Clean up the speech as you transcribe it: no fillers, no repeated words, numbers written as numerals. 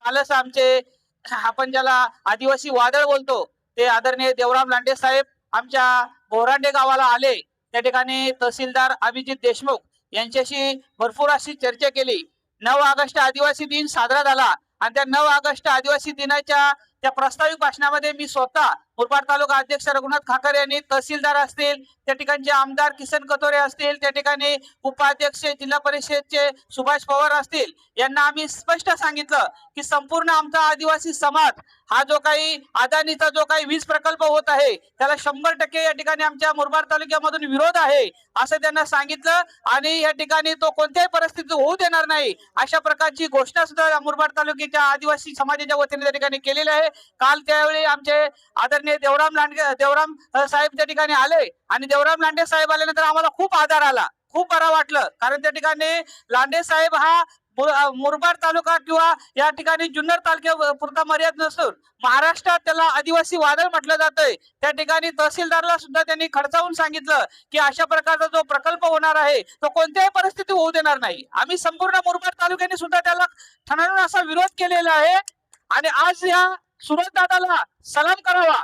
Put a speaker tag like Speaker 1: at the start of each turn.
Speaker 1: कालच आमचे आपण ज्याला आदिवासी वादळ बोलतो ते आदरणीय देवराम लांडे साहेब आमच्या बोरांडे गावाला आले. त्या ठिकाणी तहसीलदार अभिजित देशमुख यांच्याशी भरपूर अशी चर्चा केली. 9 ऑगस्ट आदिवासी दिन साजरा झाला आणि त्या 9 ऑगस्ट आदिवासी दिनाच्या त्या प्रस्तावित भाषणामध्ये मी स्वतः मुरबाड तालुका अध्यक्ष रघुनाथ खाकर यांनी, तहसीलदार असतील, त्या ठिकाणचे आमदार किसन कथोरे असतील, त्या ठिकाणी उपाध्यक्ष जिल्हा परिषदचे सुभाष पवार असतील, यांना आम्ही स्पष्ट सांगितलं की संपूर्ण आमचा आदिवासी समाज हा जो काही अदानीचा जो काही वीज प्रकल्प होत आहे त्याला 100% या ठिकाणी आमच्या मुरबाड तालुक्यामधून विरोध आहे असं त्यांना सांगितलं. आणि या ठिकाणी तो कोणत्याही परिस्थितीत होऊ देणार नाही अशा प्रकारची घोषणा सुद्धा मुरबाड तालुक्याच्या आदिवासी समाजाच्या वतीने त्या ठिकाणी केलेली आहे. काल त्यावेळी आमचे आदरणीय देवराम साहेब त्या ठिकाणी आले आणि देवराम लांडे साहेब आल्यानंतर आम्हाला खूप आधार आला, खूप बरं वाटलं. कारण त्या ठिकाणी लांडे साहेब हा मुरबाड तालुका किंवा या ठिकाणी जुन्नर तालुक्यापुरता मर्यादित नसून महाराष्ट्रात त्याला आदिवासी वादळ म्हटलं जातंय. त्या ठिकाणी तहसीलदारला सुद्धा त्यांनी खडसावून सांगितलं की अशा प्रकारचा जो प्रकल्प होणार आहे तो कोणत्याही परिस्थितीत होऊ देणार नाही. आम्ही संपूर्ण मुरबाड तालुक्याने सुद्धा त्याला ठणून असा विरोध केलेला आहे आणि आज या सुरज दादाला सलाम करावा